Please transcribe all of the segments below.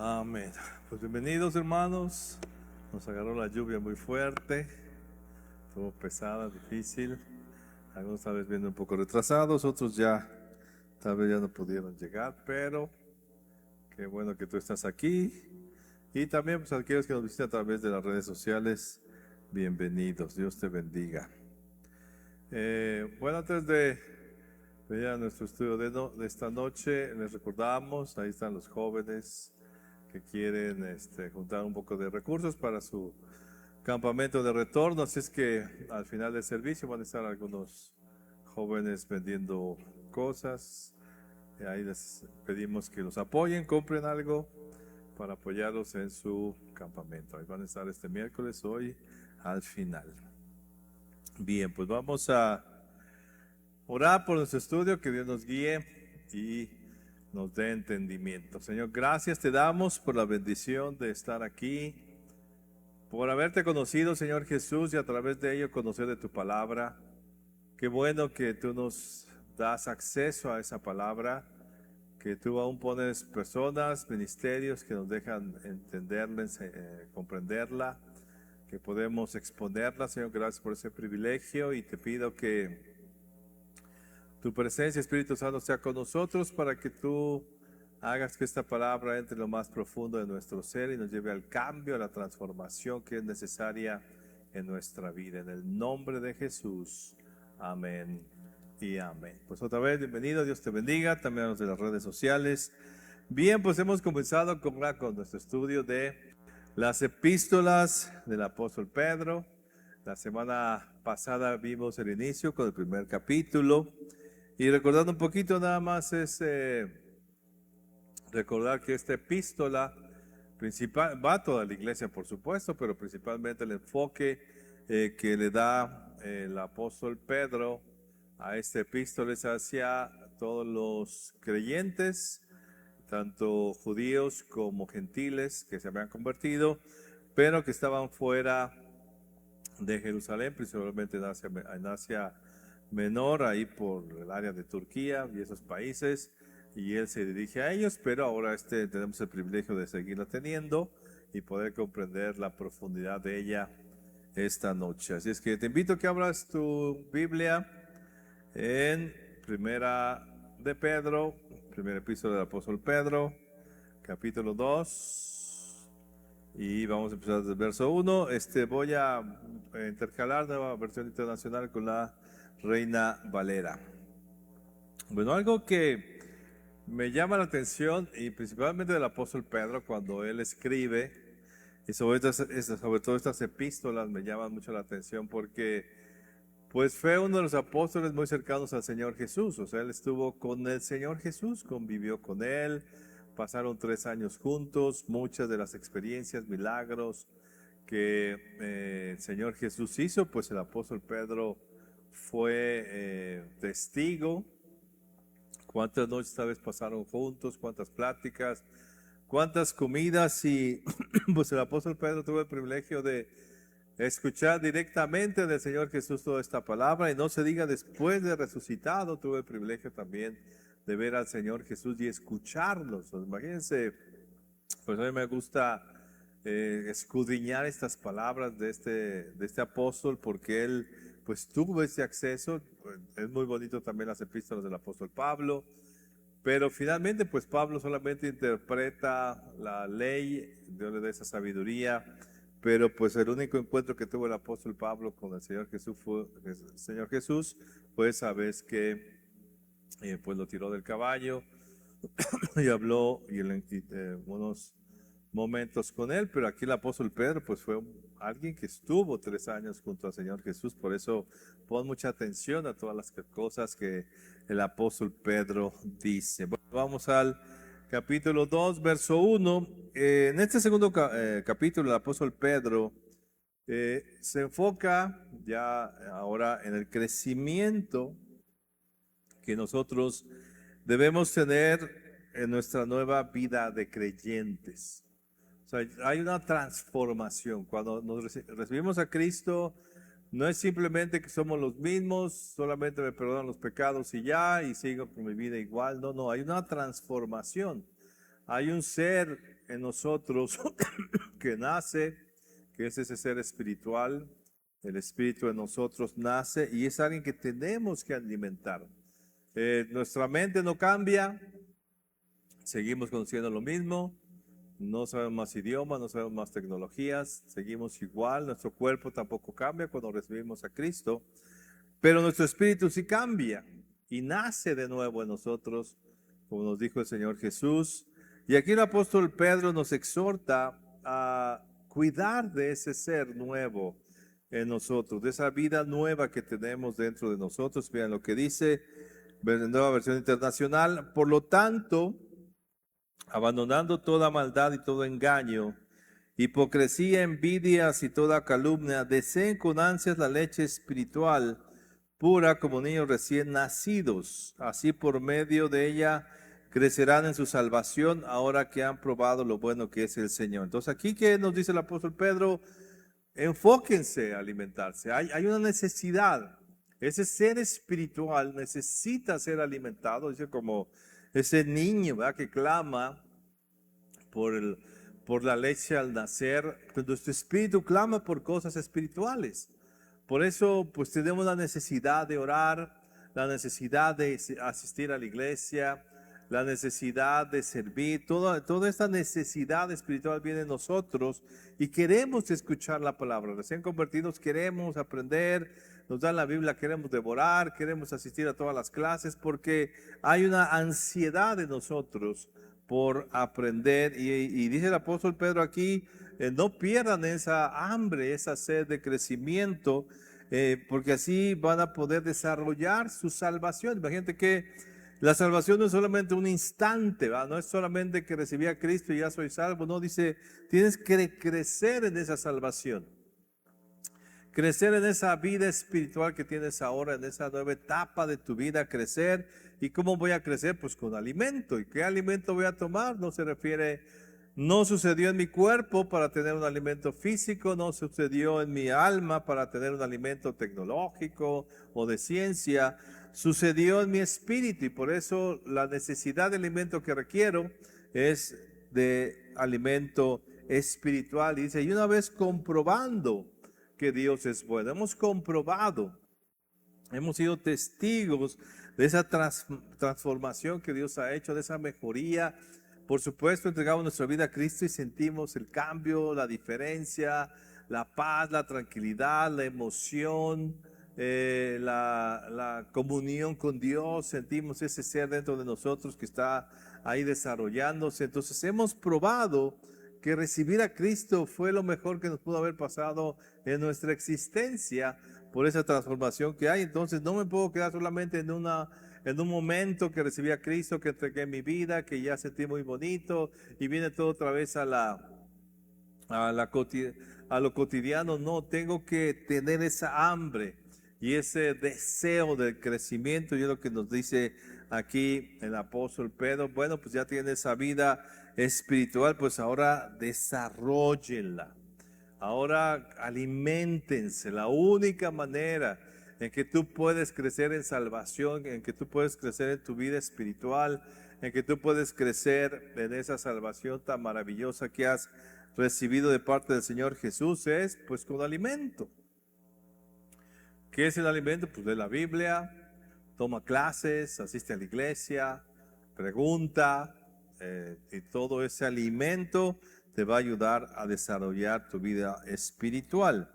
Amén. Pues bienvenidos, hermanos. Nos agarró la lluvia muy fuerte, estuvo pesada, difícil. Algunos tal vez vienen un poco retrasados, otros ya tal vez ya no pudieron llegar, pero qué bueno que tú estás aquí. Y también pues, a aquellos que nos visitan a través de las redes sociales, bienvenidos. Dios te bendiga. Bueno, antes de venir a nuestro estudio de esta noche, les recordamos, ahí están los jóvenes que quieren juntar un poco de recursos para su campamento de retorno. Así es que al final del servicio van a estar algunos jóvenes vendiendo cosas. Ahí les pedimos que los apoyen, compren algo para apoyarlos en su campamento. Ahí van a estar este miércoles, hoy al final. Bien, pues vamos a orar por nuestro estudio, que Dios nos guíe y nos dé entendimiento. Señor, gracias te damos por la bendición de estar aquí, por haberte conocido, Señor Jesús, y a través de ello conocer de tu palabra. Qué bueno que tú nos das acceso a esa palabra, que tú aún pones personas, ministerios que nos dejan entenderla, comprenderla, que podemos exponerla. Señor, gracias por ese privilegio y te pido que tu presencia, Espíritu Santo, sea con nosotros para que tú hagas que esta palabra entre en lo más profundo de nuestro ser y nos lleve al cambio, a la transformación que es necesaria en nuestra vida. En el nombre de Jesús. Amén y amén. Pues otra vez, bienvenido, Dios te bendiga, también a los de las redes sociales. Bien, pues hemos comenzado con nuestro estudio de las epístolas del apóstol Pedro. La semana pasada vimos el inicio con el primer capítulo. Y recordando un poquito nada más es recordar que esta epístola principal, va a toda la iglesia por supuesto, pero principalmente el enfoque que le da el apóstol Pedro a esta epístola es hacia todos los creyentes, tanto judíos como gentiles que se habían convertido, pero que estaban fuera de Jerusalén, principalmente en Asia Menor, ahí por el área de Turquía y esos países, y él se dirige a ellos, pero ahora tenemos el privilegio de seguirla teniendo y poder comprender la profundidad de ella esta noche. Así es que te invito a que abras tu Biblia en Primera de Pedro, primer epístola del apóstol Pedro, capítulo 2, y vamos a empezar desde el verso 1. Voy a intercalar nueva versión internacional con la Reina Valera. Bueno, algo que me llama la atención, y principalmente del apóstol Pedro, cuando él escribe, y sobre todo estas epístolas me llaman mucho la atención porque pues fue uno de los apóstoles muy cercanos al Señor Jesús. O sea, él estuvo con el Señor Jesús, convivió con él, pasaron 3 años juntos, muchas de las experiencias, milagros que el Señor Jesús hizo, pues el apóstol Pedro fue testigo. Cuántas noches tal vez pasaron juntos, cuántas pláticas, cuántas comidas, y pues el apóstol Pedro tuvo el privilegio de escuchar directamente del Señor Jesús toda esta palabra, y no se diga después de resucitado, tuve el privilegio también de ver al Señor Jesús y escucharlos. Imagínense, pues a mí me gusta escudriñar estas palabras de este apóstol, porque él pues tuvo ese acceso. Es muy bonito también las epístolas del apóstol Pablo, pero finalmente pues Pablo solamente interpreta la ley, Dios le da esa sabiduría, pero pues el único encuentro que tuvo el apóstol Pablo con el Señor Jesús fue esa vez que pues lo tiró del caballo y habló unos momentos con él. Pero aquí el apóstol Pedro pues fue alguien que estuvo 3 años junto al Señor Jesús. Por eso pon mucha atención a todas las cosas que el apóstol Pedro dice. Bueno, vamos al capítulo 2, verso 1. En este segundo capítulo el apóstol Pedro se enfoca ya ahora en el crecimiento que nosotros debemos tener en nuestra nueva vida de creyentes. O sea, hay una transformación. Cuando nos recibimos a Cristo, no es simplemente que somos los mismos, solamente me perdonan los pecados y ya, y sigo con mi vida igual. No, hay una transformación. Hay un ser en nosotros que nace, que es ese ser espiritual. El espíritu en nosotros nace y es alguien que tenemos que alimentar. Nuestra mente no cambia, seguimos conociendo lo mismo, no sabemos más idiomas, no sabemos más tecnologías, seguimos igual, nuestro cuerpo tampoco cambia cuando recibimos a Cristo, pero nuestro espíritu sí cambia y nace de nuevo en nosotros, como nos dijo el Señor Jesús. Y aquí el apóstol Pedro nos exhorta a cuidar de ese ser nuevo en nosotros, de esa vida nueva que tenemos dentro de nosotros. Vean lo que dice en Nueva Versión Internacional. Por lo tanto, abandonando toda maldad y todo engaño, hipocresía, envidias y toda calumnia, deseen con ansias la leche espiritual pura como niños recién nacidos. Así por medio de ella crecerán en su salvación ahora que han probado lo bueno que es el Señor. Entonces aquí que nos dice el apóstol Pedro, enfóquense a alimentarse. Hay una necesidad. Ese ser espiritual necesita ser alimentado. Dice como ese niño, ¿verdad?, que clama por la leche al nacer. Pero nuestro espíritu clama por cosas espirituales. Por eso, pues tenemos la necesidad de orar, la necesidad de asistir a la iglesia, la necesidad de servir. Toda esta necesidad espiritual viene de nosotros y queremos escuchar la palabra. Recién convertidos queremos aprender, nos dan la Biblia, queremos devorar, queremos asistir a todas las clases porque hay una ansiedad de nosotros por aprender. Y dice el apóstol Pedro aquí, no pierdan esa hambre, esa sed de crecimiento, porque así van a poder desarrollar su salvación. Imagínate que la salvación no es solamente un instante, ¿va? No es solamente que recibí a Cristo y ya soy salvo. No, dice, tienes que crecer en esa salvación. Crecer en esa vida espiritual que tienes ahora, en esa nueva etapa de tu vida, crecer. ¿Y cómo voy a crecer? Pues con alimento. ¿Y qué alimento voy a tomar? No se refiere, no sucedió en mi cuerpo para tener un alimento físico, no sucedió en mi alma para tener un alimento tecnológico o de ciencia, sucedió en mi espíritu y por eso la necesidad de alimento que requiero es de alimento espiritual. Y dice, y una vez comprobando que Dios es bueno, hemos comprobado, hemos sido testigos de esa transformación que Dios ha hecho, de esa mejoría. Por supuesto, entregamos nuestra vida a Cristo y sentimos el cambio, la diferencia, la paz, la tranquilidad, la emoción, la comunión con Dios. Sentimos ese ser dentro de nosotros que está ahí desarrollándose. Entonces hemos probado que recibir a Cristo fue lo mejor que nos pudo haber pasado en nuestra existencia por esa transformación que hay. Entonces no me puedo quedar solamente en un momento que recibí a Cristo, que entregué mi vida, que ya sentí muy bonito y viene todo otra vez a lo cotidiano. No, tengo que tener esa hambre y ese deseo de crecimiento. Y es lo que nos dice aquí el apóstol Pedro. Bueno, pues ya tiene esa vida espiritual, pues ahora desarrollenla. Ahora aliméntense. La única manera en que tú puedes crecer en salvación, en que tú puedes crecer en tu vida espiritual, en que tú puedes crecer en esa salvación tan maravillosa que has recibido de parte del Señor Jesús, es pues con alimento. ¿Qué es el alimento? Pues de la Biblia, toma clases, asiste a la iglesia, pregunta, y todo ese alimento te va a ayudar a desarrollar tu vida espiritual.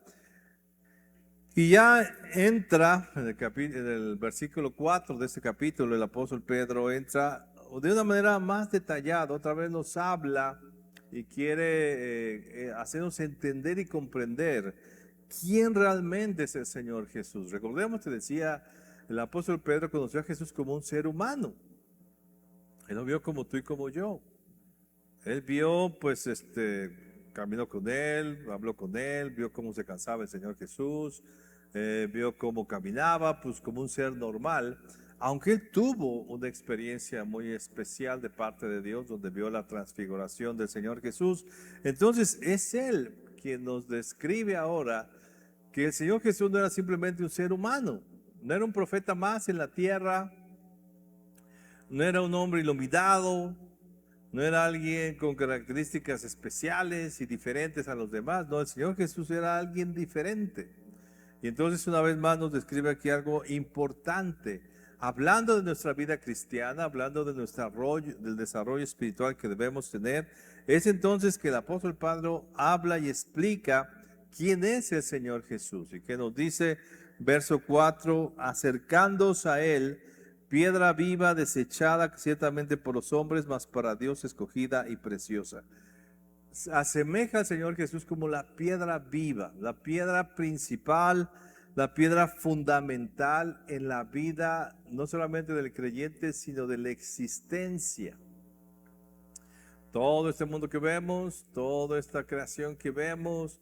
Y ya entra en el versículo 4 de este capítulo, el apóstol Pedro entra de una manera más detallada, otra vez nos habla y quiere hacernos entender y comprender quién realmente es el Señor Jesús. Recordemos, te decía, el apóstol Pedro conoció a Jesús como un ser humano. Él lo vio como tú y como yo. Él vio, pues, caminó con él, habló con él, vio cómo se cansaba el Señor Jesús, vio cómo caminaba, pues como un ser normal, aunque él tuvo una experiencia muy especial de parte de Dios, donde vio la transfiguración del Señor Jesús. Entonces es él quien nos describe ahora que el Señor Jesús no era simplemente un ser humano, no era un profeta más en la tierra, no era un hombre iluminado, No era alguien con características especiales y diferentes a los demás. No, el Señor Jesús era alguien diferente. Y entonces una vez más nos describe aquí algo importante. Hablando de nuestra vida cristiana, hablando de del desarrollo espiritual que debemos tener, es entonces que el apóstol Pablo habla y explica quién es el Señor Jesús. Y que nos dice, verso 4, acercándoos a Él, piedra viva desechada ciertamente por los hombres, mas para Dios escogida y preciosa. Asemeja al Señor Jesús como la piedra viva, la piedra principal, la piedra fundamental en la vida, no solamente del creyente, sino de la existencia. Todo este mundo que vemos, toda esta creación que vemos,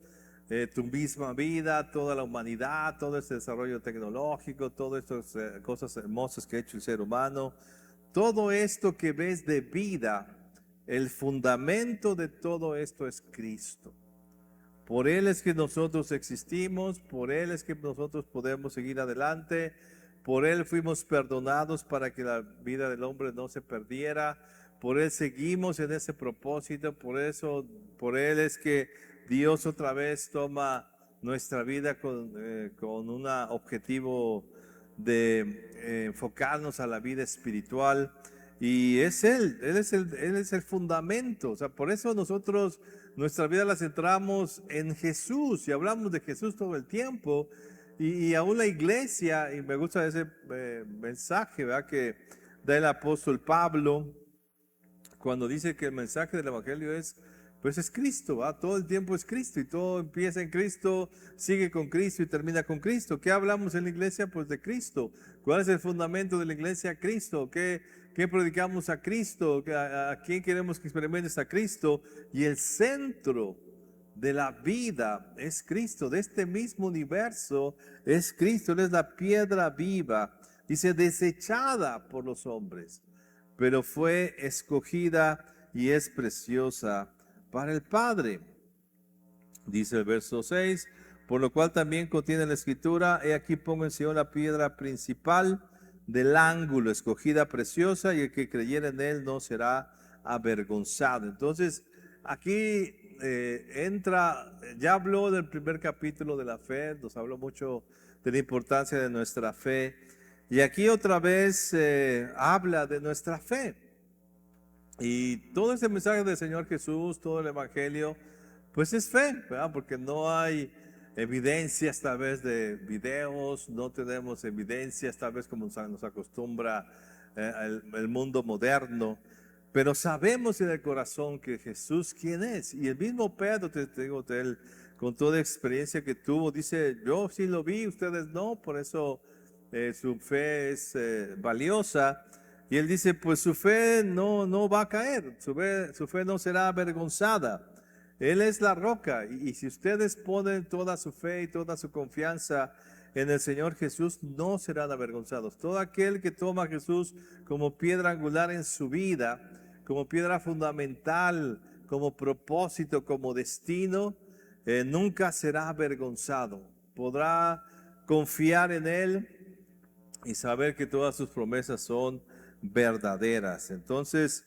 tu misma vida, toda la humanidad, todo este desarrollo tecnológico, todas estas cosas hermosas que ha hecho el ser humano, todo esto que ves de vida, el fundamento de todo esto es Cristo. Por Él es que nosotros existimos, por Él es que nosotros podemos seguir adelante, por Él fuimos perdonados para que la vida del hombre no se perdiera, por Él seguimos en ese propósito, por Él es que Dios otra vez toma nuestra vida con un objetivo de enfocarnos a la vida espiritual. Y es Él es el fundamento. O sea, por eso nosotros nuestra vida la centramos en Jesús y hablamos de Jesús todo el tiempo. Y aún la iglesia, y me gusta ese mensaje, ¿verdad?, que da el apóstol Pablo, cuando dice que el mensaje del Evangelio es Cristo, ¿verdad? Todo el tiempo es Cristo y todo empieza en Cristo, sigue con Cristo y termina con Cristo. ¿Qué hablamos en la iglesia? Pues de Cristo. ¿Cuál es el fundamento de la iglesia? Cristo. ¿Qué predicamos a Cristo? ¿A quién queremos que experimentes a Cristo? Y el centro de la vida es Cristo, de este mismo universo es Cristo. Él es la piedra viva, dice, desechada por los hombres, pero fue escogida y es preciosa para el Padre. Dice el verso 6, por lo cual también contiene la escritura, he aquí pongo en Sion la piedra principal del ángulo, escogida, preciosa, y el que creyera en él no será avergonzado. Entonces, aquí ya habló del primer capítulo de la fe, nos habló mucho de la importancia de nuestra fe, y aquí otra vez habla de nuestra fe. Y todo este mensaje del Señor Jesús, todo el Evangelio, pues es fe, ¿verdad? Porque no hay evidencias tal vez de videos, no tenemos evidencias tal vez como nos acostumbra el mundo moderno, pero sabemos en el corazón que Jesús quién es. Y el mismo Pedro, te digo, él, con toda experiencia que tuvo, dice, yo sí lo vi, ustedes no, por eso su fe es valiosa. Y él dice, pues su fe no va a caer, su fe no será avergonzada. Él es la roca, y si ustedes ponen toda su fe y toda su confianza en el Señor Jesús, no serán avergonzados. Todo aquel que toma a Jesús como piedra angular en su vida, como piedra fundamental, como propósito, como destino, nunca será avergonzado. Podrá confiar en Él y saber que todas sus promesas son verdaderas. Entonces,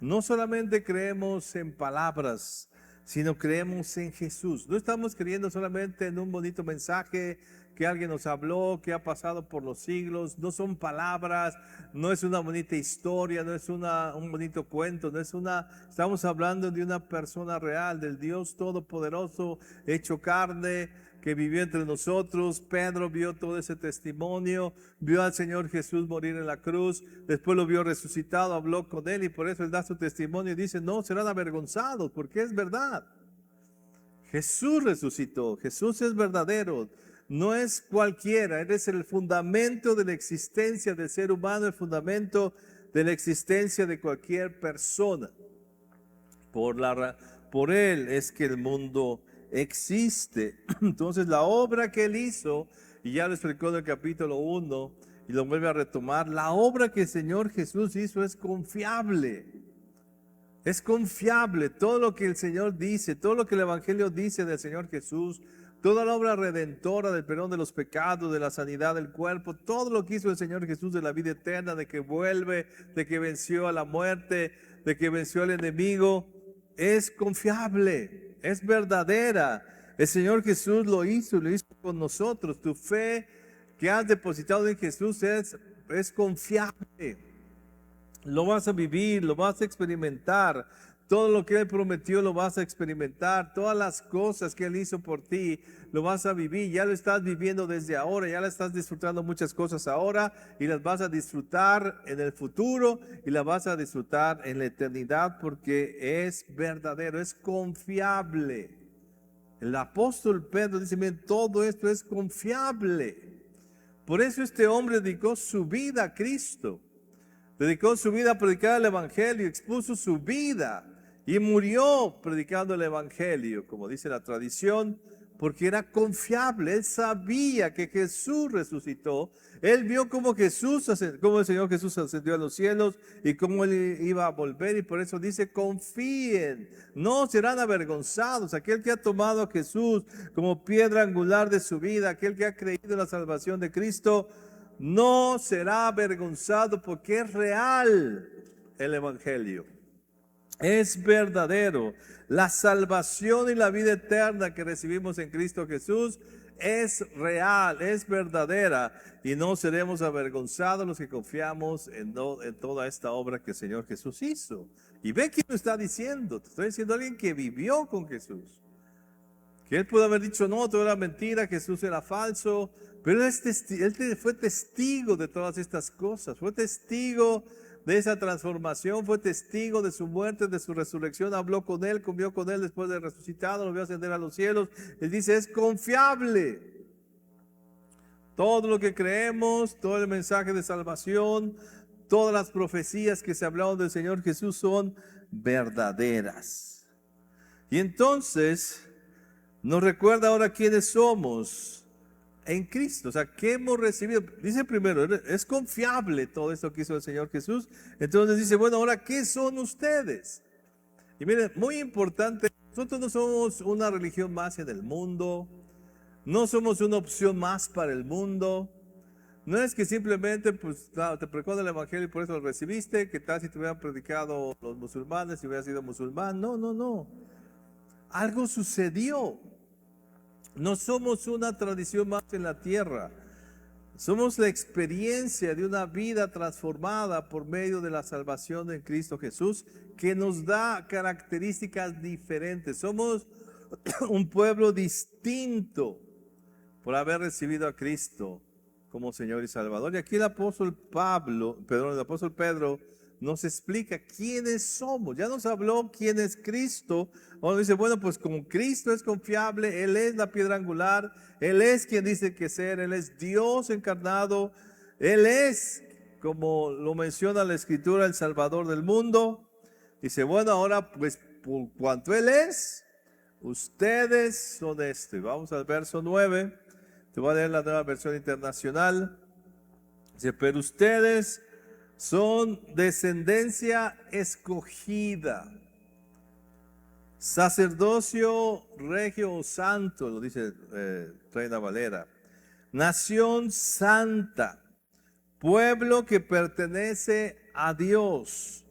no solamente creemos en palabras, sino creemos en Jesús. No estamos creyendo solamente en un bonito mensaje que alguien nos habló, que ha pasado por los siglos. No son palabras, no es una bonita historia, no es un bonito cuento, estamos hablando de una persona real, del Dios Todopoderoso, hecho carne, que vivió entre nosotros. Pedro vio todo ese testimonio, vio al Señor Jesús morir en la cruz, después lo vio resucitado, habló con él y por eso él da su testimonio y dice, no serán avergonzados, porque es verdad. Jesús resucitó, Jesús es verdadero, no es cualquiera, Él es el fundamento de la existencia del ser humano, el fundamento de la existencia de cualquier persona. Por Él es que el mundo existe. Entonces la obra que Él hizo, y ya lo explicó en el capítulo 1 y lo vuelve a retomar, la obra que el Señor Jesús hizo es confiable. Es confiable. Todo lo que el Señor dice, todo lo que el Evangelio dice del Señor Jesús, toda la obra redentora del perdón de los pecados, de la sanidad del cuerpo, todo lo que hizo el Señor Jesús de la vida eterna, de que vuelve, de que venció a la muerte, de que venció al enemigo, es confiable, es verdadera. El Señor Jesús lo hizo con nosotros. Tu fe que has depositado en Jesús es confiable. Lo vas a vivir, lo vas a experimentar. Todo lo que Él prometió lo vas a experimentar. Todas las cosas que Él hizo por ti lo vas a vivir. Ya lo estás viviendo desde ahora. Ya la estás disfrutando muchas cosas ahora y las vas a disfrutar en el futuro y las vas a disfrutar en la eternidad porque es verdadero, es confiable. El apóstol Pedro dice, miren, todo esto es confiable. Por eso este hombre dedicó su vida a Cristo. Dedicó su vida a predicar el Evangelio, expuso su vida y murió predicando el Evangelio, como dice la tradición, porque era confiable. Él sabía que Jesús resucitó. Él vio cómo el Señor Jesús ascendió a los cielos y cómo Él iba a volver. Y por eso dice, confíen, no serán avergonzados. Aquel que ha tomado a Jesús como piedra angular de su vida, aquel que ha creído en la salvación de Cristo, no será avergonzado porque es real el Evangelio. Es verdadero. La salvación y la vida eterna que recibimos en Cristo Jesús es real, es verdadera. Y no seremos avergonzados los que confiamos en toda esta obra que el Señor Jesús hizo. Y ve quién lo está diciendo. Te estoy diciendo a alguien que vivió con Jesús. Que él pudo haber dicho, no, todo era mentira, Jesús era falso. Pero él fue testigo de todas estas cosas. Fue testigo de esa transformación, fue testigo de su muerte, de su resurrección, habló con él, comió con él después de resucitado, lo vio ascender a los cielos. Él dice, es confiable. Todo lo que creemos, todo el mensaje de salvación, todas las profecías que se hablaron del Señor Jesús son verdaderas. Y entonces nos recuerda ahora quiénes somos en Cristo, o sea, ¿qué hemos recibido? Dice primero, es confiable todo esto que hizo el Señor Jesús. Entonces dice, bueno, ahora, ¿qué son ustedes? Y miren, muy importante, nosotros no somos una religión más en el mundo, no somos una opción más para el mundo. No es que simplemente, pues, claro, te predicó el Evangelio y por eso lo recibiste. ¿Qué tal si te hubieran predicado los musulmanes, si hubieras sido musulmán? No, no, no. Algo sucedió. No somos una tradición más en la tierra. Somos la experiencia de una vida transformada por medio de la salvación en Cristo Jesús, que nos da características diferentes. Somos un pueblo distinto por haber recibido a Cristo como Señor y Salvador. Y aquí el apóstol Pedro nos explica quiénes somos. Ya nos habló quién es Cristo. Ahora dice, bueno, pues como Cristo es confiable, Él es la piedra angular, Él es quien dice que ser, Él es Dios encarnado, Él es, como lo menciona la Escritura, el Salvador del mundo. Dice, bueno, ahora pues por cuanto Él es, ustedes son esto. Y vamos al verso 9, te voy a leer la Nueva Versión Internacional. Dice, pero ustedes son descendencia escogida, sacerdocio regio o santo, lo dice Reina Valera, nación santa, pueblo que pertenece a Dios,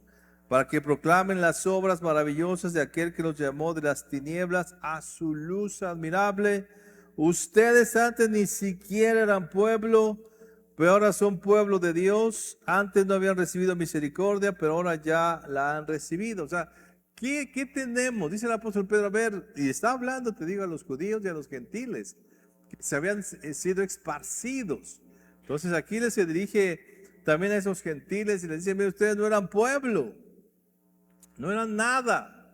para que proclamen las obras maravillosas de aquel que los llamó de las tinieblas a su luz admirable. Ustedes antes ni siquiera eran pueblo, pero ahora son pueblo de Dios. Antes no habían recibido misericordia, pero ahora ya la han recibido. O sea, ¿qué tenemos? Dice el apóstol Pedro, a ver, y está hablando, te digo, a los judíos y a los gentiles, que se habían sido esparcidos. Entonces aquí se dirige también a esos gentiles y les dice, mire, ustedes no eran pueblo, no eran nada,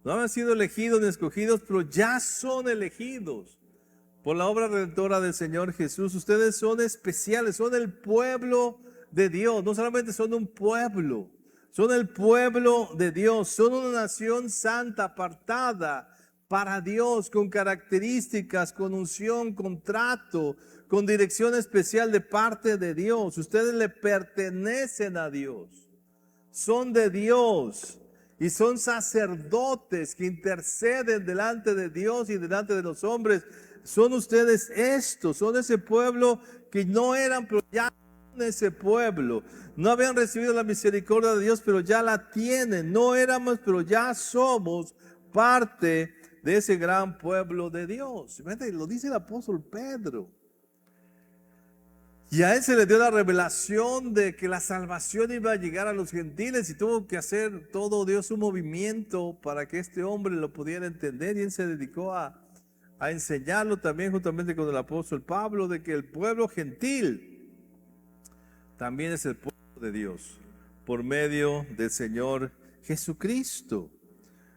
no habían sido elegidos ni escogidos, pero ya son elegidos por la obra redentora del Señor Jesús. Ustedes son especiales, son el pueblo de Dios. No solamente son un pueblo, son el pueblo de Dios. Son una nación santa, apartada para Dios, con características, con unción, con trato, con dirección especial de parte de Dios. Ustedes le pertenecen a Dios, son de Dios y son sacerdotes que interceden delante de Dios y delante de los hombres. son ustedes estos, son ese pueblo que no eran, pero ya son ese pueblo. No habían recibido la misericordia de Dios, pero ya la tienen. No éramos, pero ya somos parte de ese gran pueblo de Dios. Lo dice el apóstol Pedro. Y a él se le dio la revelación de que la salvación iba a llegar a los gentiles y tuvo que hacer todo Dios un movimiento para que este hombre lo pudiera entender, y él se dedicó a enseñarlo también juntamente con el apóstol Pablo, de que el pueblo gentil también es el pueblo de Dios por medio del Señor Jesucristo.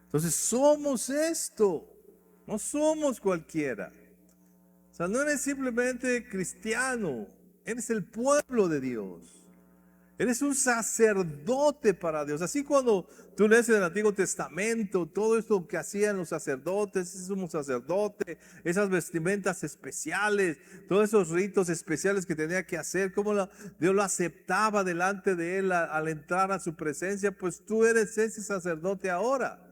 Entonces somos esto, no somos cualquiera. O sea, no eres simplemente cristiano, eres el pueblo de Dios. Eres un sacerdote para Dios. Así cuando tú lees en el Antiguo Testamento, todo esto que hacían los sacerdotes, ese sumo sacerdote, esas vestimentas especiales, todos esos ritos especiales que tenía que hacer, cómo Dios lo aceptaba delante de él al entrar a su presencia, pues tú eres ese sacerdote ahora,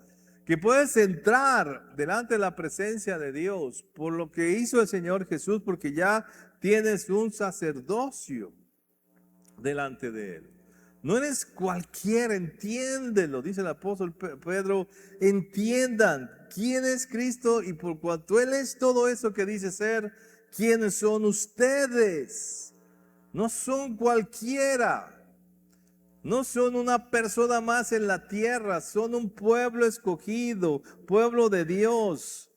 que puedes entrar delante de la presencia de Dios por lo que hizo el Señor Jesús, porque ya tienes un sacerdocio delante de él. No eres cualquiera, entiéndelo, dice el apóstol Pedro, entiendan quién es Cristo y por cuanto Él es todo eso que dice ser, quiénes son ustedes. No son cualquiera, no son una persona más en la tierra, son un pueblo escogido, pueblo de Dios,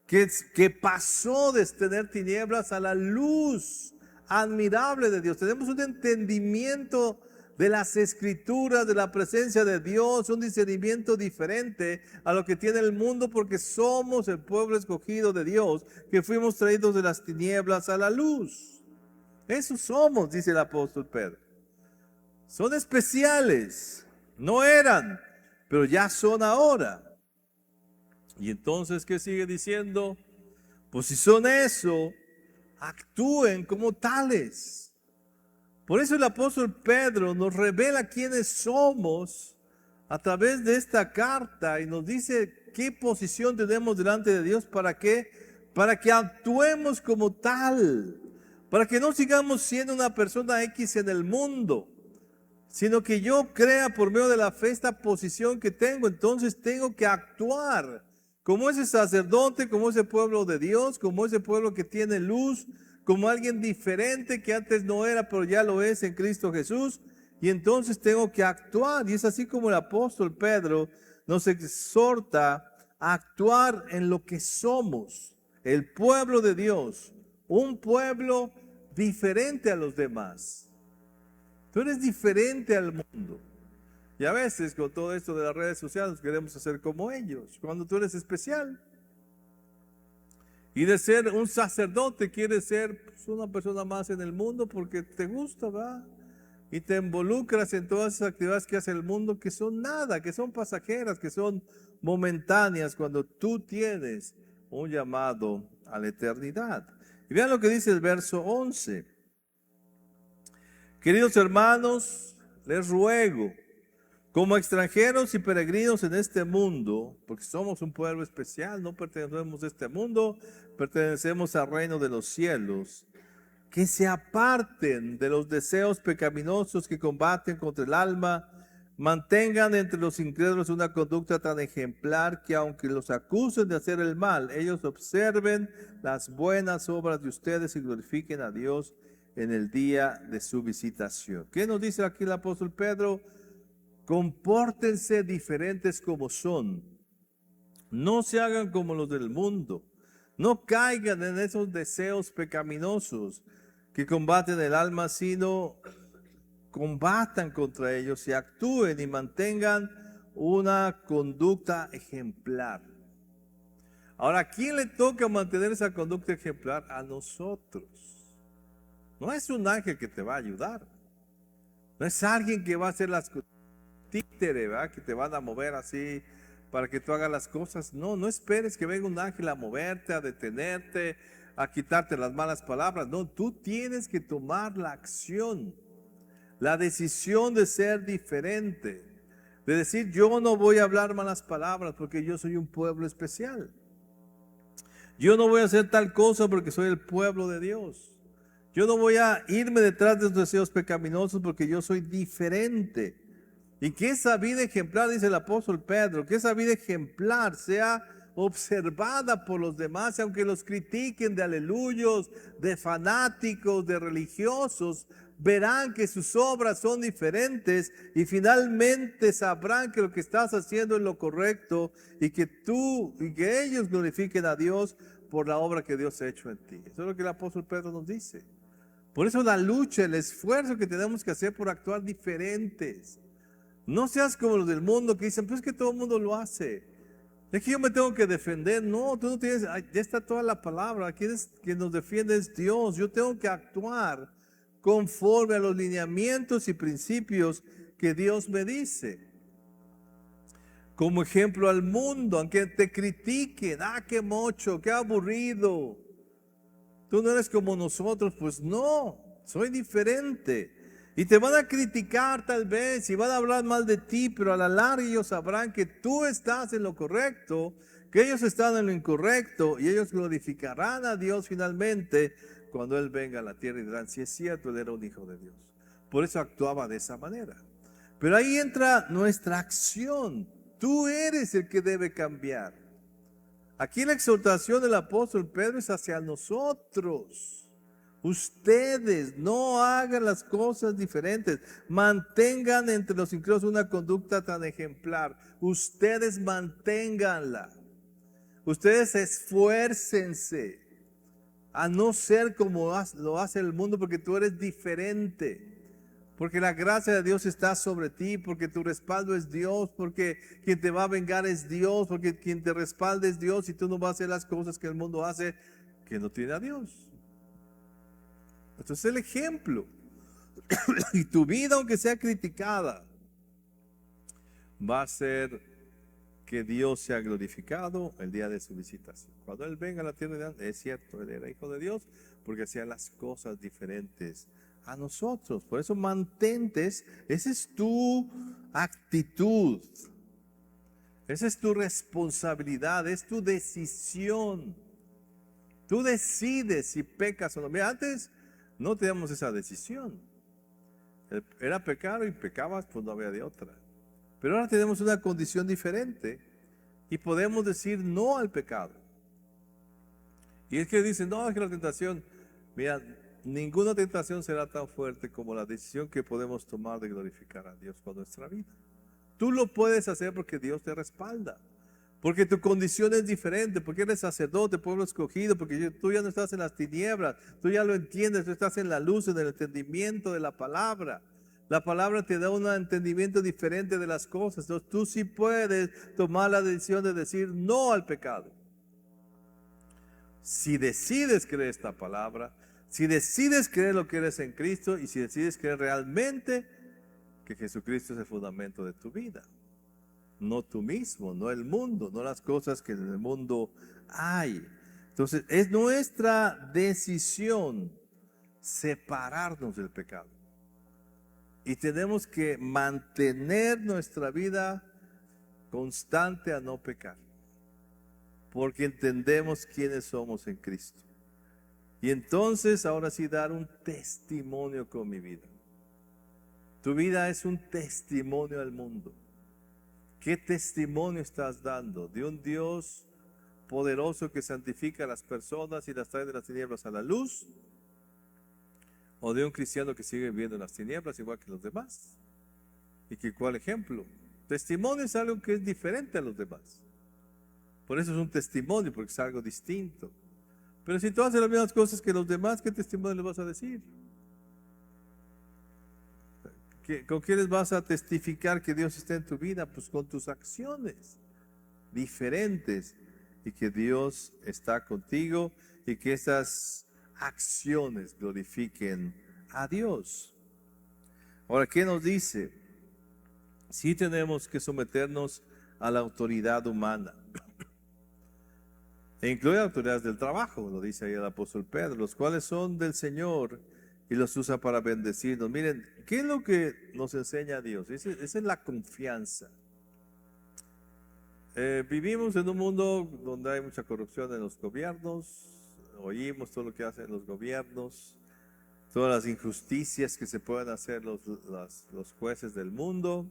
que pasó de tener tinieblas a la luz admirable de Dios. Tenemos un entendimiento de las escrituras, de la presencia de Dios, un discernimiento diferente a lo que tiene el mundo, porque somos el pueblo escogido de Dios, que fuimos traídos de las tinieblas a la luz. Eso somos, dice el apóstol Pedro. Son especiales, no eran, pero ya son ahora. Y entonces, ¿qué sigue diciendo? Pues si son eso, actúen como tales. Por eso el apóstol Pedro nos revela quiénes somos a través de esta carta y nos dice qué posición tenemos delante de Dios. ¿Para qué? Para que actuemos como tal, para que no sigamos siendo una persona X en el mundo, sino que yo crea por medio de la fe esta posición que tengo. Entonces tengo que actuar como ese sacerdote, como ese pueblo de Dios, como ese pueblo que tiene luz, como alguien diferente que antes no era, pero ya lo es en Cristo Jesús. Y entonces tengo que actuar. Y es así como el apóstol Pedro nos exhorta a actuar en lo que somos, el pueblo de Dios, un pueblo diferente a los demás. Tú eres diferente al mundo. Y a veces con todo esto de las redes sociales queremos hacer como ellos, cuando tú eres especial. Y de ser un sacerdote quieres ser pues, una persona más en el mundo porque te gusta, ¿va? Y te involucras en todas esas actividades que hace el mundo que son nada, que son pasajeras, que son momentáneas, cuando tú tienes un llamado a la eternidad. Y vean lo que dice el verso 11. Queridos hermanos, les ruego, como extranjeros y peregrinos en este mundo, porque somos un pueblo especial, no pertenecemos a este mundo, pertenecemos al reino de los cielos, que se aparten de los deseos pecaminosos que combaten contra el alma, mantengan entre los incrédulos una conducta tan ejemplar que aunque los acusen de hacer el mal, ellos observen las buenas obras de ustedes y glorifiquen a Dios en el día de su visitación. ¿Qué nos dice aquí el apóstol Pedro? Compórtense diferentes como son. No se hagan como los del mundo. No caigan en esos deseos pecaminosos que combaten el alma, sino combatan contra ellos y actúen y mantengan una conducta ejemplar. Ahora, ¿a quién le toca mantener esa conducta ejemplar? A nosotros. No es un ángel que te va a ayudar. No es alguien que va a hacer las cosas. Títere, ¿verdad? Que te van a mover así para que tú hagas las cosas. No, no esperes que venga un ángel a moverte, a detenerte, a quitarte las malas palabras. No, tú tienes que tomar la acción, la decisión de ser diferente, de decir yo no voy a hablar malas palabras porque yo soy un pueblo especial. Yo no voy a hacer tal cosa porque soy el pueblo de Dios. Yo no voy a irme detrás de los deseos pecaminosos porque yo soy diferente. Y que esa vida ejemplar, dice el apóstol Pedro, que esa vida ejemplar sea observada por los demás, y aunque los critiquen de aleluyos, de fanáticos, de religiosos, verán que sus obras son diferentes y finalmente sabrán que lo que estás haciendo es lo correcto y que tú y que ellos glorifiquen a Dios por la obra que Dios ha hecho en ti. Eso es lo que el apóstol Pedro nos dice. Por eso la lucha, el esfuerzo que tenemos que hacer por actuar diferentes. No seas como los del mundo que dicen, pues es que todo el mundo lo hace. Es que yo me tengo que defender. No, tú no tienes, ya está toda la palabra. Quien nos defiende es Dios. Yo tengo que actuar conforme a los lineamientos y principios que Dios me dice. Como ejemplo al mundo, aunque te critiquen, qué mocho, qué aburrido. Tú no eres como nosotros, pues no, soy diferente. Y te van a criticar tal vez y van a hablar mal de ti, pero a la larga ellos sabrán que tú estás en lo correcto, que ellos están en lo incorrecto y ellos glorificarán a Dios finalmente cuando Él venga a la tierra y dirán, si es cierto, Él era un hijo de Dios. Por eso actuaba de esa manera. Pero ahí entra nuestra acción. Tú eres el que debe cambiar. Aquí la exhortación del apóstol Pedro es hacia nosotros. Ustedes no hagan las cosas diferentes. Mantengan entre los incrédulos una conducta tan ejemplar. Ustedes manténganla. Ustedes esfuércense a no ser como lo hace el mundo, porque tú eres diferente. Porque la gracia de Dios está sobre ti, porque tu respaldo es Dios, porque quien te va a vengar es Dios, porque quien te respalda es Dios y tú no vas a hacer las cosas que el mundo hace que no tiene a Dios. Entonces el ejemplo. Y tu vida, aunque sea criticada, va a ser que Dios sea glorificado el día de su visitación. Cuando Él venga a la tierra, es cierto, Él era hijo de Dios, porque hacía las cosas diferentes a nosotros. Por eso mantentes, esa es tu actitud, esa es tu responsabilidad, es tu decisión. Tú decides si pecas o no. Mira, antes no teníamos esa decisión. Era pecado y pecabas, pues no había de otra. Pero ahora tenemos una condición diferente y podemos decir no al pecado. Y es que dicen, no, es que la tentación, mira, ninguna tentación será tan fuerte como la decisión que podemos tomar de glorificar a Dios con nuestra vida. Tú lo puedes hacer porque Dios te respalda. Porque tu condición es diferente, porque eres sacerdote, pueblo escogido, porque tú ya no estás en las tinieblas, tú ya lo entiendes, tú estás en la luz, en el entendimiento de la palabra. La palabra te da un entendimiento diferente de las cosas. Entonces tú sí puedes tomar la decisión de decir no al pecado. Si decides creer esta palabra, si decides creer lo que eres en Cristo y si decides creer realmente que Jesucristo es el fundamento de tu vida. No tú mismo, no el mundo, no las cosas que en el mundo hay. Entonces, es nuestra decisión separarnos del pecado. Y tenemos que mantener nuestra vida constante a no pecar. Porque entendemos quiénes somos en Cristo. Y entonces, ahora sí, dar un testimonio con mi vida. Tu vida es un testimonio al mundo. ¿Qué testimonio estás dando? ¿De un Dios poderoso que santifica a las personas y las trae de las tinieblas a la luz? ¿O de un cristiano que sigue viviendo en las tinieblas igual que los demás? ¿Y que cuál ejemplo? Testimonio es algo que es diferente a los demás. Por eso es un testimonio, porque es algo distinto. Pero si tú haces las mismas cosas que los demás, ¿qué testimonio les vas a decir? ¿Con qué les vas a testificar que Dios está en tu vida? Pues con tus acciones diferentes y que Dios está contigo y que esas acciones glorifiquen a Dios. Ahora, ¿qué nos dice? Sí tenemos que someternos a la autoridad humana. E incluye autoridades del trabajo, lo dice ahí el apóstol Pedro, los cuales son del Señor y los usa para bendecirnos. Miren, ¿qué es lo que nos enseña Dios? Esa es la confianza. Vivimos en un mundo donde hay mucha corrupción en los gobiernos, oímos todo lo que hacen los gobiernos, todas las injusticias que se pueden hacer los jueces del mundo,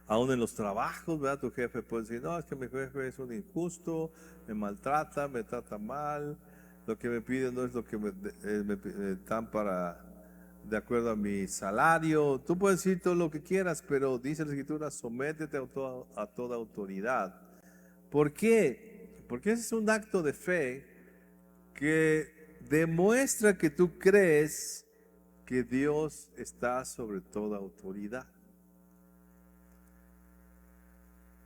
aún en los trabajos, ¿verdad? Tu jefe puede decir, no, es que mi jefe es un injusto, me maltrata, me trata mal, lo que me piden no es lo que me dan de acuerdo a mi salario. Tú puedes decir todo lo que quieras, pero dice la Escritura, sométete a toda autoridad. ¿Por qué? Porque ese es un acto de fe que demuestra que tú crees que Dios está sobre toda autoridad.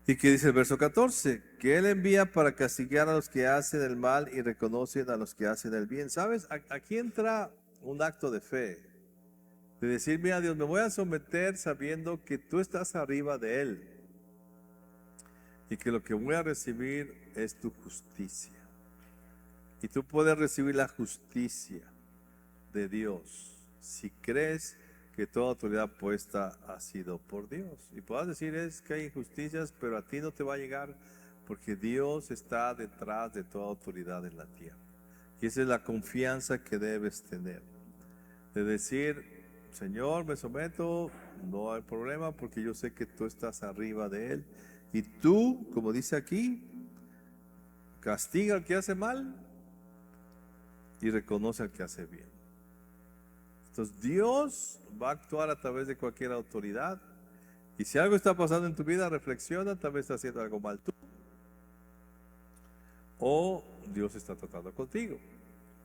¿Y qué dice el verso 14? Que Él envía para castigar a los que hacen el mal y reconocen a los que hacen el bien. ¿Sabes? Aquí entra un acto de fe. De decir, mira Dios, me voy a someter sabiendo que tú estás arriba de Él. Y que lo que voy a recibir es tu justicia. Y tú puedes recibir la justicia de Dios si crees que toda autoridad puesta ha sido por Dios. Y puedas decir es que hay injusticias, pero a ti no te va a llegar porque Dios está detrás de toda autoridad en la tierra. Y esa es la confianza que debes tener. De decir, Señor, me someto, no hay problema porque yo sé que tú estás arriba de Él. Y tú, como dice aquí, castiga al que hace mal y reconoce al que hace bien. Entonces Dios va a actuar a través de cualquier autoridad. Y si algo está pasando en tu vida, reflexiona, tal vez estás haciendo algo mal tú. O Dios está tratando contigo.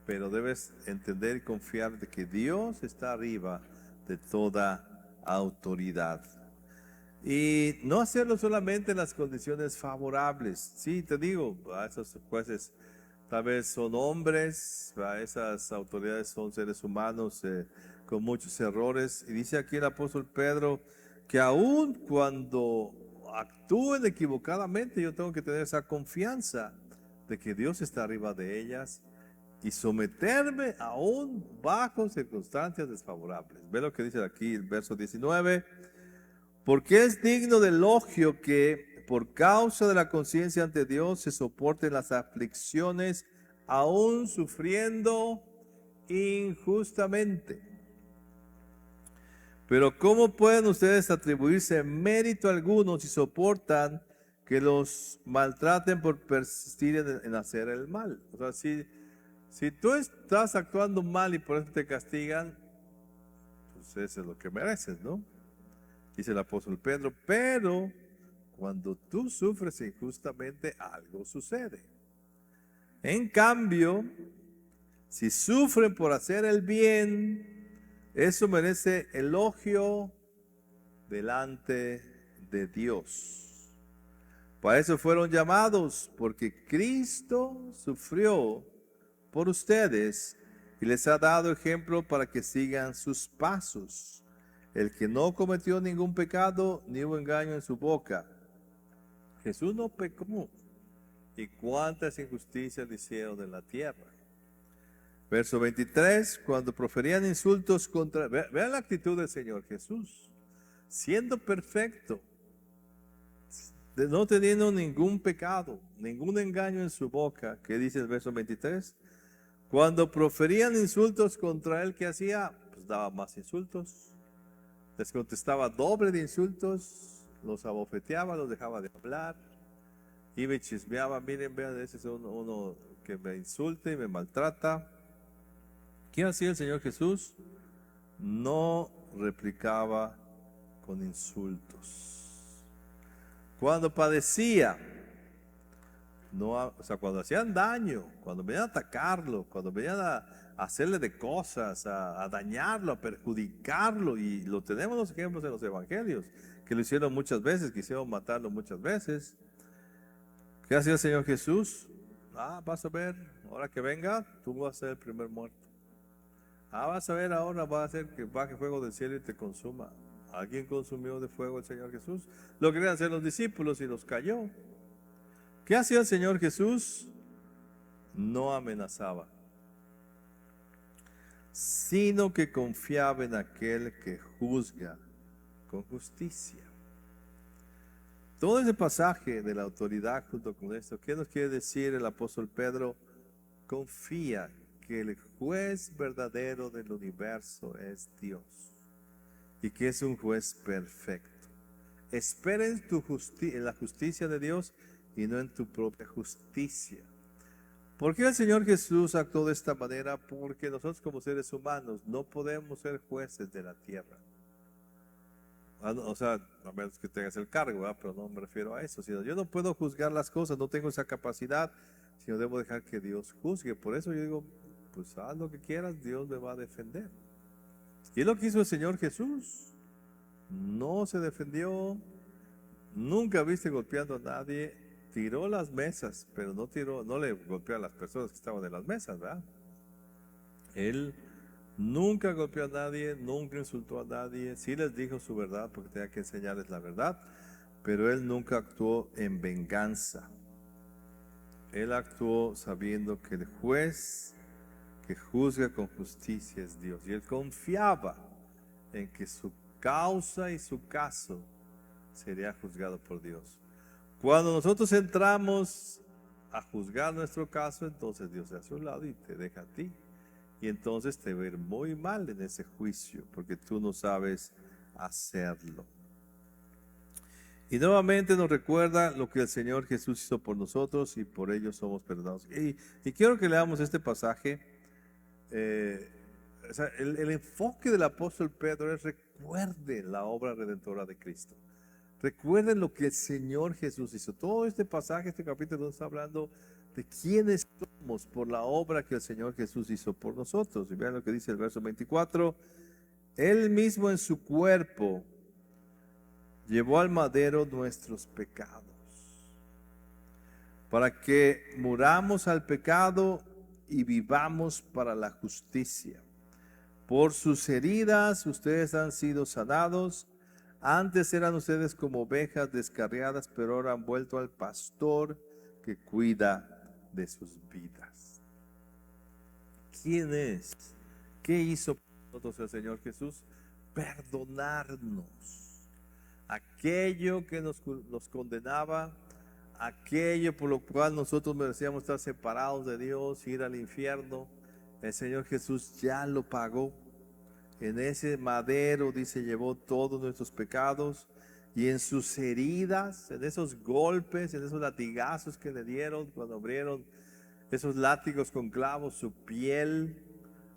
Pero debes entender y confiar de que Dios está arriba de toda autoridad. Y no hacerlo solamente en las condiciones favorables. Sí, te digo, a esos jueces tal vez son hombres, esas autoridades son seres humanos con muchos errores. Y dice aquí el apóstol Pedro que aun cuando actúen equivocadamente, yo tengo que tener esa confianza de que Dios está arriba de ellas y someterme aún bajo circunstancias desfavorables. Ve lo que dice aquí el verso 19. Porque es digno de elogio que por causa de la conciencia ante Dios se soporten las aflicciones, aún sufriendo injustamente. Pero ¿cómo pueden ustedes atribuirse mérito alguno si soportan que los maltraten por persistir en hacer el mal? O sea, si tú estás actuando mal y por eso te castigan, pues eso es lo que mereces, ¿no? Dice el apóstol Pedro, pero cuando tú sufres injustamente, algo sucede. En cambio, si sufren por hacer el bien, eso merece elogio delante de Dios. Para eso fueron llamados, porque Cristo sufrió por ustedes y les ha dado ejemplo para que sigan sus pasos. El que no cometió ningún pecado, ni hubo engaño en su boca. Jesús no pecó. ¿Y cuántas injusticias le hicieron en la tierra? Verso 23, cuando proferían insultos contra... Vean la actitud del Señor Jesús. Siendo perfecto, no teniendo ningún pecado, ningún engaño en su boca, ¿qué dice el verso 23? Cuando proferían insultos contra él, ¿qué hacía? Pues daba más insultos. Les contestaba doble de insultos, los abofeteaba, los dejaba de hablar, y me chismeaba, miren, vean, ese es uno que me insulta y me maltrata. ¿Qué hacía el Señor Jesús? No replicaba con insultos. Cuando padecía, no, o sea, cuando hacían daño, cuando venían a atacarlo, cuando venían a hacerle de cosas, a dañarlo, a perjudicarlo, y lo tenemos los ejemplos en los evangelios, que lo hicieron muchas veces, quisieron matarlo muchas veces. ¿Qué hacía el Señor Jesús? Vas a ver, ahora que venga, tú vas a ser el primer muerto. Vas a ver, ahora va a hacer que baje fuego del cielo y te consuma. ¿Alguien consumió de fuego el Señor Jesús? Lo querían hacer los discípulos y los cayó. ¿Qué hacía el Señor Jesús? No amenazaba, sino que confiaba en aquel que juzga con justicia. Todo ese pasaje de la autoridad junto con esto, ¿qué nos quiere decir el apóstol Pedro? Confía que el juez verdadero del universo es Dios y que es un juez perfecto. Espera en en la justicia de Dios y no en tu propia justicia. ¿Por qué el Señor Jesús actuó de esta manera? Porque nosotros como seres humanos no podemos ser jueces de la tierra. O sea, a menos que tengas el cargo, ¿verdad? Pero no me refiero a eso, sino yo no puedo juzgar las cosas, no tengo esa capacidad, sino debo dejar que Dios juzgue. Por eso yo digo, pues haz lo que quieras, Dios me va a defender. Y es lo que hizo el Señor Jesús. No se defendió, nunca viste golpeando a nadie, tiró las mesas, pero no le golpeó a las personas que estaban en las mesas, ¿verdad? Él nunca golpeó a nadie, nunca insultó a nadie, sí les dijo su verdad porque tenía que enseñarles la verdad, pero él nunca actuó en venganza. Él actuó sabiendo que el juez que juzga con justicia es Dios. Y él confiaba en que su causa y su caso sería juzgado por Dios. Cuando nosotros entramos a juzgar nuestro caso, entonces Dios se hace a un lado y te deja a ti. Y entonces te va a ir muy mal en ese juicio, porque tú no sabes hacerlo. Y nuevamente nos recuerda lo que el Señor Jesús hizo por nosotros y por ello somos perdonados. Y quiero que leamos este pasaje. O sea, el enfoque del apóstol Pedro es: recuerden la obra redentora de Cristo. Recuerden lo que el Señor Jesús hizo. Todo este pasaje, este capítulo, está hablando de quiénes somos por la obra que el Señor Jesús hizo por nosotros. Y vean lo que dice el verso 24. Él mismo en su cuerpo llevó al madero nuestros pecados, para que muramos al pecado y vivamos para la justicia. Por sus heridas ustedes han sido sanados. Antes eran ustedes como ovejas descarriadas, pero ahora han vuelto al pastor que cuida de sus vidas. ¿Quién es? ¿Qué hizo por nosotros el Señor Jesús? Perdonarnos. Aquello que nos condenaba, aquello por lo cual nosotros merecíamos estar separados de Dios, ir al infierno, el Señor Jesús ya lo pagó. En ese madero, dice, llevó todos nuestros pecados, y en sus heridas, en esos golpes, en esos latigazos que le dieron cuando abrieron esos látigos con clavos, su piel,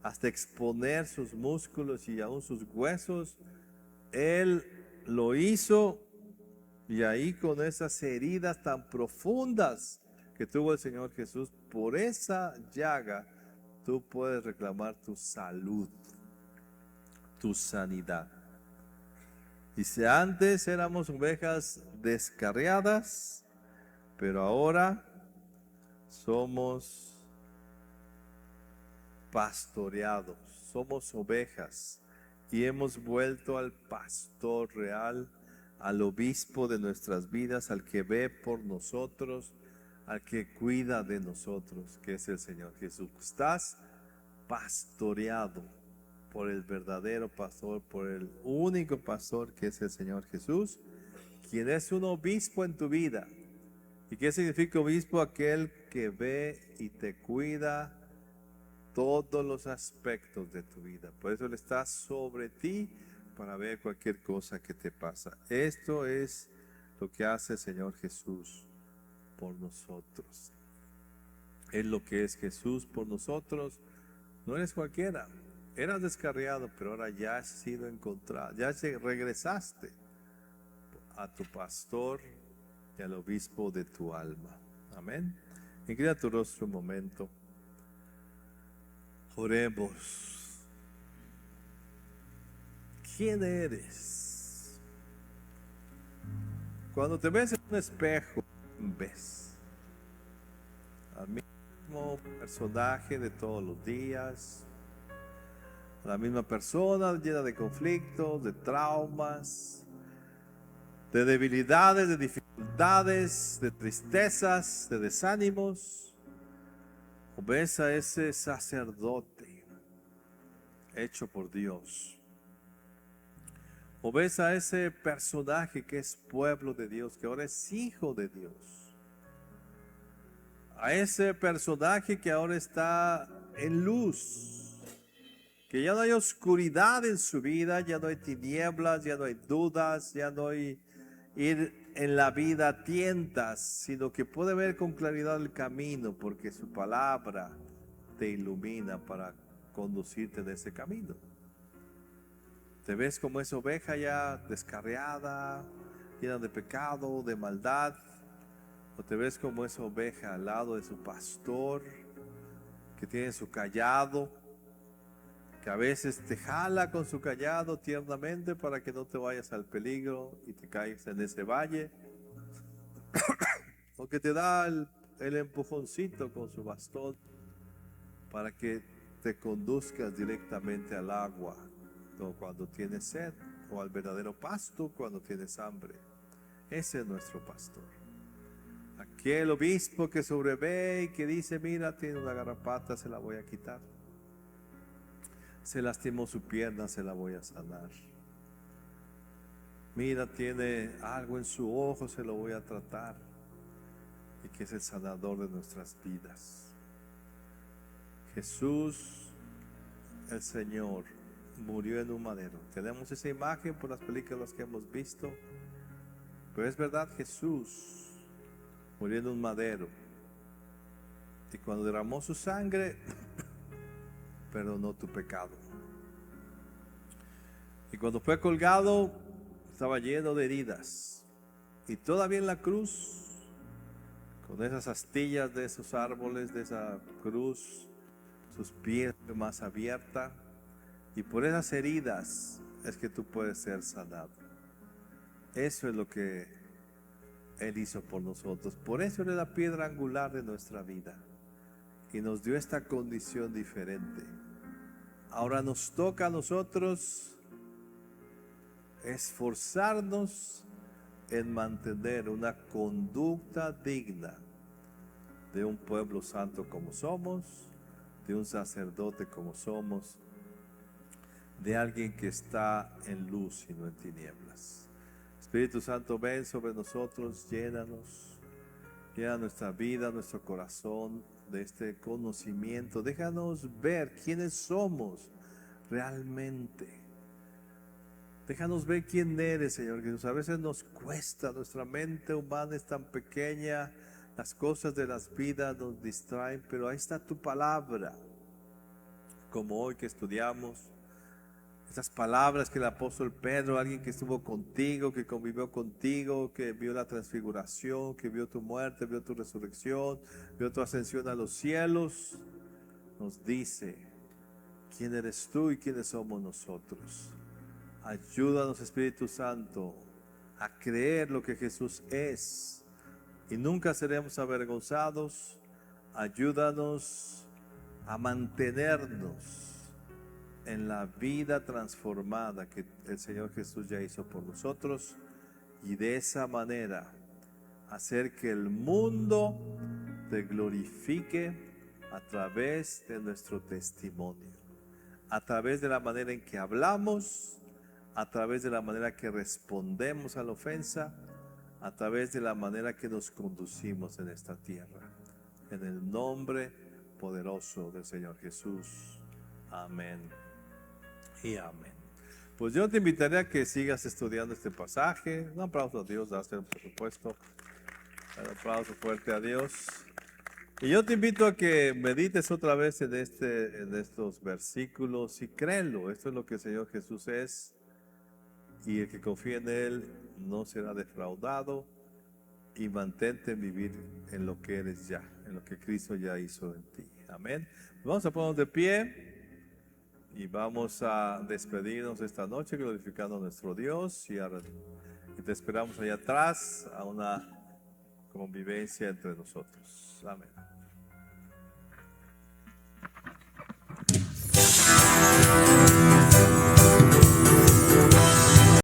hasta exponer sus músculos y aún sus huesos, Él lo hizo. Y ahí, con esas heridas tan profundas que tuvo el Señor Jesús, por esa llaga tú puedes reclamar tu salud, tu sanidad. Dice: antes éramos ovejas descarriadas, pero ahora somos pastoreados, somos ovejas y hemos vuelto al pastor real, al obispo de nuestras vidas, al que ve por nosotros, al que cuida de nosotros, que es el Señor Jesús. Estás pastoreado por el verdadero pastor, por el único pastor, que es el Señor Jesús, quien es un obispo en tu vida. ¿Y qué significa obispo? Aquel que ve y te cuida todos los aspectos de tu vida. Por eso Él está sobre ti para ver cualquier cosa que te pasa. Esto es lo que hace el Señor Jesús por nosotros. Es lo que es Jesús por nosotros. No eres cualquiera. Eras descarriado, pero ahora ya has sido encontrado. Ya regresaste a tu pastor y al obispo de tu alma. Amén. Inclina tu rostro un momento. Oremos. ¿Quién eres? Cuando te ves en un espejo, ves al mismo personaje de todos los días, la misma persona llena de conflictos, de traumas, de debilidades, de dificultades, de tristezas, de desánimos. O ves a ese sacerdote hecho por Dios. O ves a ese personaje que es pueblo de Dios, que ahora es hijo de Dios. A ese personaje que ahora está en luz. Que ya no hay oscuridad en su vida, ya no hay tinieblas, ya no hay dudas, ya no hay ir en la vida a tientas, sino que puede ver con claridad el camino, porque su palabra te ilumina para conducirte en ese camino. Te ves como esa oveja ya descarriada, llena de pecado, de maldad, o te ves como esa oveja al lado de su pastor, que tiene su cayado, que a veces te jala con su cayado tiernamente para que no te vayas al peligro y te caigas en ese valle, o que te da el empujoncito con su bastón para que te conduzcas directamente al agua, o cuando tienes sed, o al verdadero pasto cuando tienes hambre. Ese es nuestro pastor. Aquel obispo que sobrevé y que dice, mira, tiene una garrapata, se la voy a quitar. Se lastimó su pierna, se la voy a sanar. Mira, tiene algo en su ojo, se lo voy a tratar. Y que es el sanador de nuestras vidas. Jesús, el Señor, murió en un madero. Tenemos esa imagen por las películas que hemos visto. Pero es verdad, Jesús murió en un madero. Y cuando derramó su sangre, perdonó tu pecado. Y cuando fue colgado, estaba lleno de heridas. Y todavía en la cruz, con esas astillas de esos árboles, de esa cruz, sus pies más abierta. Y por esas heridas es que tú puedes ser sanado. Eso es lo que Él hizo por nosotros. Por eso Él es la piedra angular de nuestra vida. Y nos dio esta condición diferente. Ahora nos toca a nosotros esforzarnos en mantener una conducta digna de un pueblo santo como somos, de un sacerdote como somos, de alguien que está en luz y no en tinieblas. Espíritu Santo, ven sobre nosotros, llénanos, llena nuestra vida, nuestro corazón de este conocimiento. Déjanos ver quiénes somos realmente. Déjanos ver quién eres, Señor Jesús. A veces nos cuesta, nuestra mente humana es tan pequeña, las cosas de las vidas nos distraen, pero ahí está tu palabra, como hoy que estudiamos. Esas palabras que el apóstol Pedro, alguien que estuvo contigo, que convivió contigo, que vio la transfiguración, que vio tu muerte, vio tu resurrección, vio tu ascensión a los cielos, nos dice quién eres tú y quiénes somos nosotros. Ayúdanos, Espíritu Santo, a creer lo que Jesús es y nunca seremos avergonzados. Ayúdanos a mantenernos en la vida transformada que el Señor Jesús ya hizo por nosotros y de esa manera hacer que el mundo te glorifique a través de nuestro testimonio, a través de la manera en que hablamos, a través de la manera que respondemos a la ofensa, a través de la manera que nos conducimos en esta tierra. En el nombre poderoso del Señor Jesús. Amén y amén. Pues yo te invitaría a que sigas estudiando este pasaje. Un aplauso a Dios, dáselo por supuesto. Un aplauso fuerte a Dios. Y yo te invito a que medites otra vez en estos versículos y créelo. Esto es lo que el Señor Jesús es. Y el que confía en Él no será defraudado. Y mantente en vivir en lo que eres ya, en lo que Cristo ya hizo en ti. Amén. Vamos a ponernos de pie. Y vamos a despedirnos esta noche glorificando a nuestro Dios y te esperamos allá atrás a una convivencia entre nosotros. Amén.